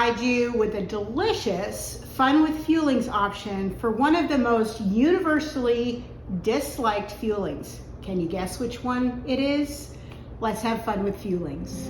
provide you with a delicious Fun with Fuelings option for one of the most universally disliked fuelings. Can you guess which one it is? Let's have fun with fuelings.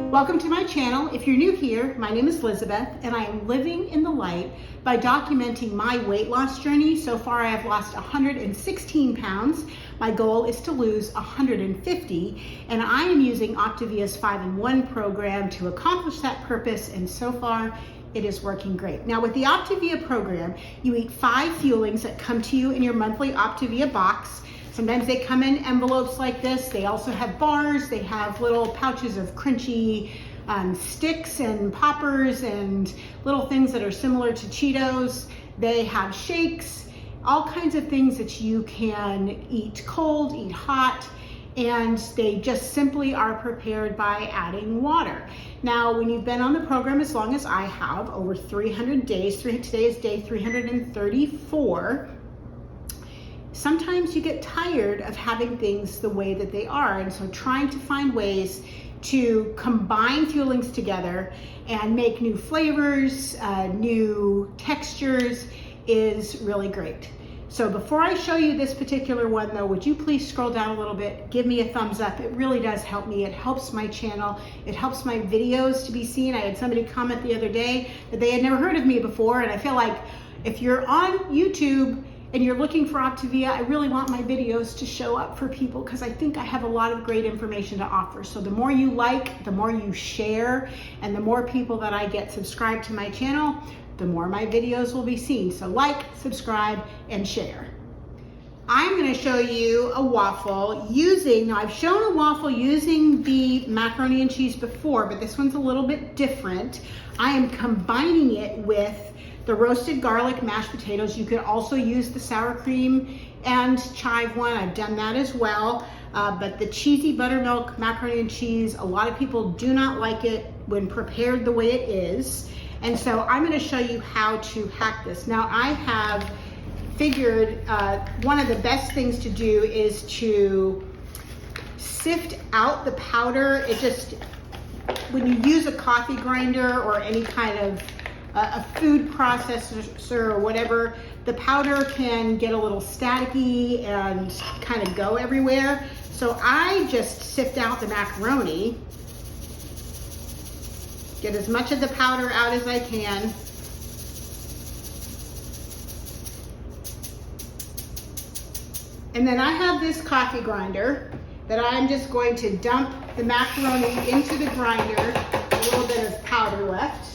Welcome to my channel. If you're new here, my name is Elizabeth and I am living in the light by documenting my weight loss journey. So far I have lost 116 pounds. My goal is to lose 150 and I am using Optavia's 5-in-1 program to accomplish that purpose, and so far it is working great. Now with the Optavia program, you eat 5 fuelings that come to you in your monthly Optavia box. Sometimes they come in envelopes like this. They also have bars. They have little pouches of crunchy sticks and poppers and little things that are similar to Cheetos. They have shakes, all kinds of things that you can eat cold, eat hot, and they just simply are prepared by adding water. Now, when you've been on the program as long as I have, over 300 days, today is day 334, sometimes you get tired of having things the way that they are, and so trying to find ways to combine fuelings together and make new flavors, new textures is really great. So before I show you this particular one though, would you please scroll down a little bit, give me a thumbs up. It really does help me. It helps my channel. It helps my videos to be seen. I had somebody comment the other day that they had never heard of me before, and I feel like if you're on YouTube and you're looking for Optavia, I really want my videos to show up for people because I think I have a lot of great information to offer. So the more you like, the more you share, and the more people that I get subscribed to my channel, the more my videos will be seen. So like, subscribe, and share. I'm gonna show you a waffle now I've shown a waffle using the macaroni and cheese before, but this one's a little bit different. I am combining it with the roasted garlic mashed potatoes. You could also use the sour cream and chive one. I've done that as well. But the cheesy buttermilk macaroni and cheese, a lot of people do not like it when prepared the way it is. And so I'm gonna show you how to hack this. Now I have figured one of the best things to do is to sift out the powder. When you use a coffee grinder or any kind of a food processor or whatever, the powder can get a little staticky and kind of go everywhere. So I just sift out the macaroni, get as much of the powder out as I can. And then I have this coffee grinder that I'm just going to dump the macaroni into the grinder, a little bit of powder left.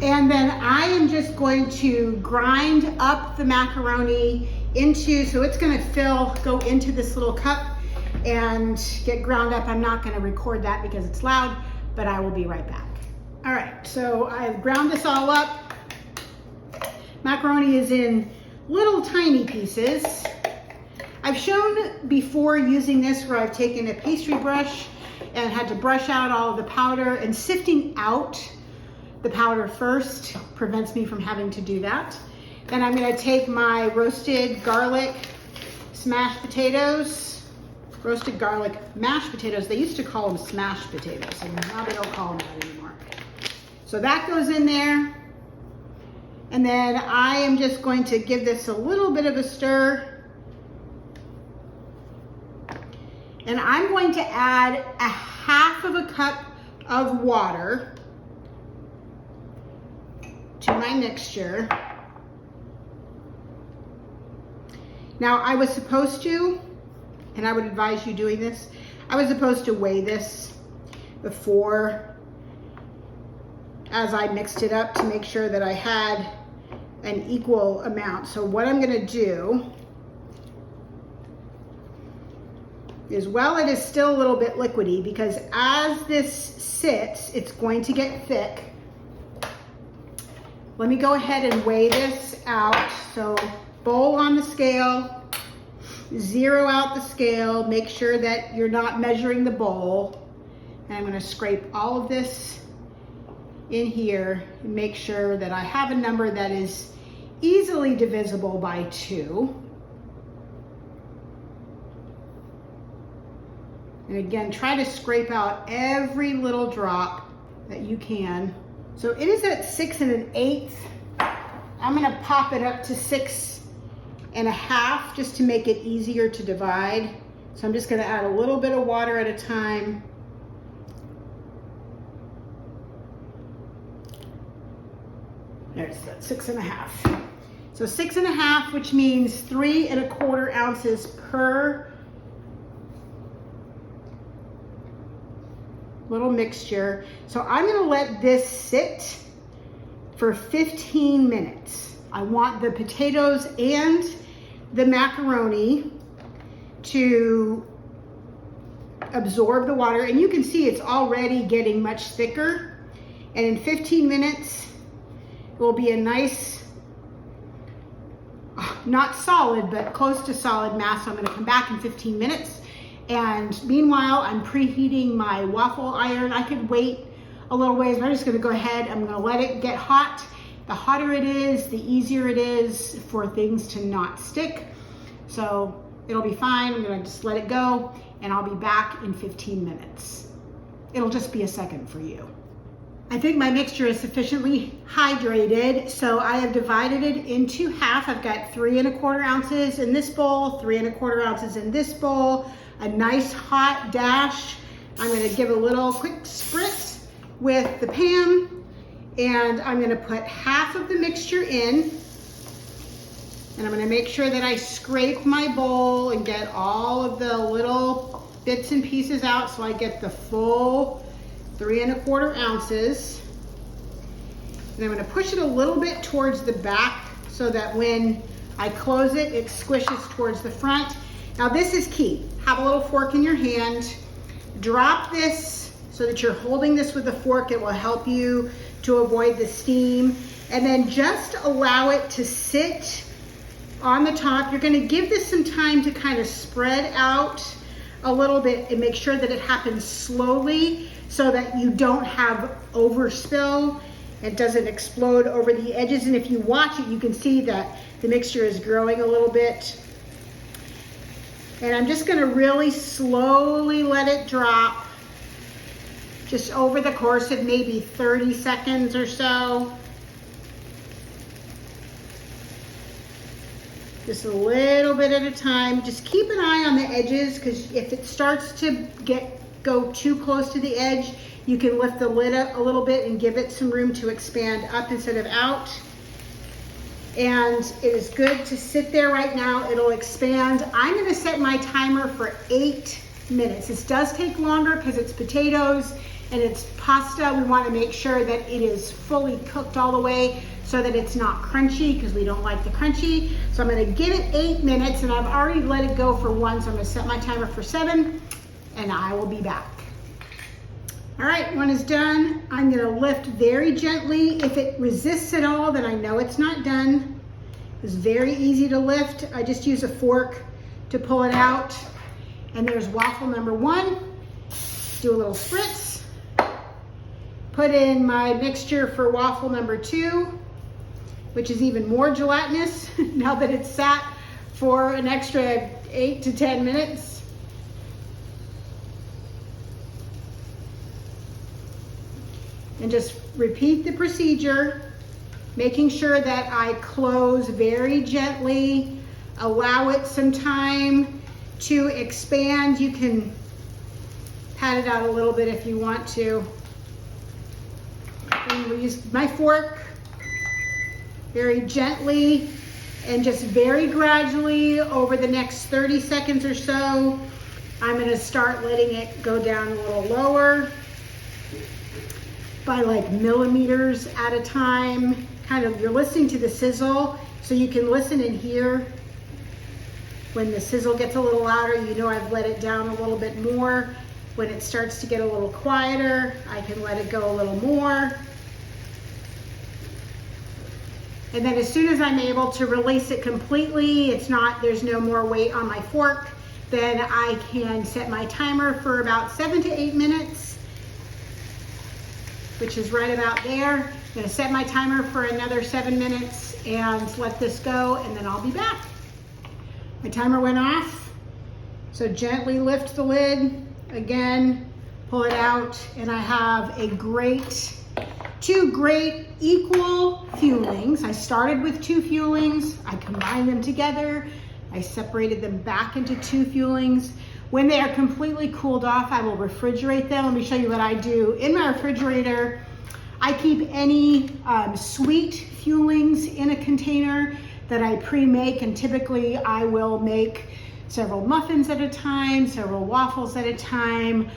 And then I am just going to grind up the macaroni so it's gonna go into this little cup and get ground up. I'm not gonna record that because it's loud, but I will be right back. All right, so I've ground this all up. Macaroni is in little tiny pieces. I've shown before using this where I've taken a pastry brush and had to brush out all of the powder, and sifting out the powder first prevents me from having to do that. Then I'm gonna take my roasted garlic mashed potatoes. Roasted garlic mashed potatoes. They used to call them smashed potatoes, and now they don't call them that anymore. So that goes in there. And then I am just going to give this a little bit of a stir. And I'm going to add a half of a cup of water to my mixture. Now I was supposed to, and I would advise you doing this, I was supposed to weigh this before as I mixed it up to make sure that I had an equal amount. So what I'm gonna do is, while it is still a little bit liquidy, because as this sits, it's going to get thick. Let me go ahead and weigh this out. So bowl on the scale, zero out the scale, make sure that you're not measuring the bowl. And I'm gonna scrape all of this in here and make sure that I have a number that is easily divisible by 2. And again, try to scrape out every little drop that you can. So it is at 6 1/8. I'm gonna pop it up to 6 1/2 just to make it easier to divide. So I'm just gonna add a little bit of water at a time. There's that 6 1/2. So 6 1/2, which means 3 1/4 ounces per little mixture. So I'm gonna let this sit for 15 minutes. I want the potatoes and the macaroni to absorb the water, and you can see it's already getting much thicker. And in 15 minutes, it will be a nice, not solid, but close to solid mass. So I'm gonna come back in 15 minutes. And meanwhile, I'm preheating my waffle iron. I could wait a little ways, but I'm just gonna go ahead. I'm gonna let it get hot. The hotter it is, the easier it is for things to not stick. So it'll be fine. I'm gonna just let it go, and I'll be back in 15 minutes. It'll just be a second for you. I think my mixture is sufficiently hydrated, so I have divided it into half. I've got 3 1/4 ounces in this bowl, 3 1/4 ounces in this bowl, a nice hot dash. I'm gonna give a little quick spritz with the pan, and I'm gonna put half of the mixture in, and I'm gonna make sure that I scrape my bowl and get all of the little bits and pieces out so I get the full 3 1/4 ounces. And I'm gonna push it a little bit towards the back so that when I close it, it squishes towards the front. Now this is key. Have a little fork in your hand. Drop this so that you're holding this with a fork. It will help you to avoid the steam. And then just allow it to sit on the top. You're gonna give this some time to kind of spread out a little bit and make sure that it happens slowly so that you don't have overspill. It doesn't explode over the edges. And if you watch it, you can see that the mixture is growing a little bit. And I'm just gonna really slowly let it drop just over the course of maybe 30 seconds or so. Just a little bit at a time. Just keep an eye on the edges, because if it starts to go too close to the edge, you can lift the lid up a little bit and give it some room to expand up instead of out. And it is good to sit there right now. It'll expand. I'm gonna set my timer for 8 minutes. This does take longer because it's potatoes and it's pasta. We wanna make sure that it is fully cooked all the way so that it's not crunchy, because we don't like the crunchy. So I'm gonna give it 8 minutes, and I've already let it go for 1, so I'm gonna set my timer for 7, and I will be back. All right, when it's done, I'm gonna lift very gently. If it resists at all, then I know it's not done. It's very easy to lift. I just use a fork to pull it out. And there's waffle number 1. Do a little spritz. Put in my mixture for waffle number 2, which is even more gelatinous now that it's sat for an extra 8 to 10 minutes. And just repeat the procedure, making sure that I close very gently, allow it some time to expand. You can pat it out a little bit if you want to. And we'll use my fork very gently and just very gradually over the next 30 seconds or so. I'm gonna start letting it go down a little lower by like millimeters at a time. Kind of, you're listening to the sizzle, so you can listen and hear when the sizzle gets a little louder. You know I've let it down a little bit more. When it starts to get a little quieter, I can let it go a little more. And then as soon as I'm able to release it completely, there's no more weight on my fork, then I can set my timer for about 7 to 8 minutes, which is right about there. I'm gonna set my timer for another 7 minutes and let this go, and then I'll be back. My timer went off, so gently lift the lid, again, pull it out, and I have two great equal fuelings. I started with 2 fuelings, I combined them together, I separated them back into 2 fuelings. When they are completely cooled off, I will refrigerate them. Let me show you what I do. In my refrigerator, I keep any sweet fuelings in a container that I pre-make, and typically I will make several muffins at a time, several waffles at a time,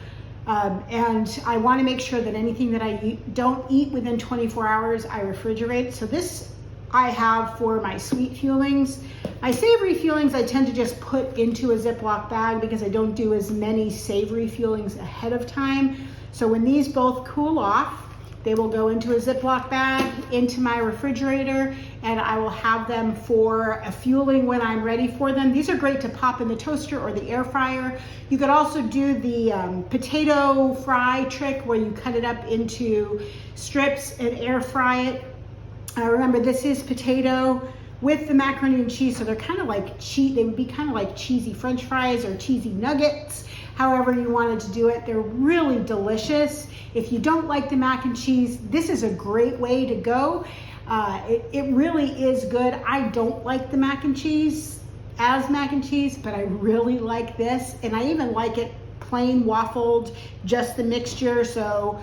and I want to make sure that anything that I don't eat within 24 hours, I refrigerate. So this I have for my sweet fuelings. My savory fuelings I tend to just put into a Ziploc bag because I don't do as many savory fuelings ahead of time. So when these both cool off, they will go into a Ziploc bag, into my refrigerator, and I will have them for a fueling when I'm ready for them. These are great to pop in the toaster or the air fryer. You could also do the potato fry trick where you cut it up into strips and air fry it. Remember, this is potato with the macaroni and cheese, so they're kind of like they would be kind of like cheesy French fries or cheesy nuggets. However you wanted to do it, they're really delicious. If you don't like the mac and cheese, this is a great way to go. It really is good. I don't like the mac and cheese as mac and cheese, but I really like this, and I even like it plain waffled, just the mixture. So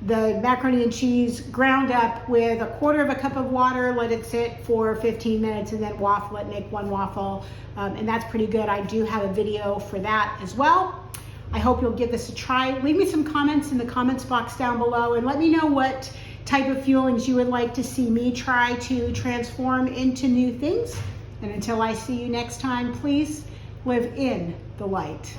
the macaroni and cheese ground up with 1/4 cup of water, let it sit for 15 minutes, and then waffle it, make 1 waffle, and that's pretty good. I do have a video for that as well. I hope you'll give this a try. Leave me some comments in the comments box down below and let me know what type of fuelings you would like to see me try to transform into new things. And until I see you next time, please live in the light.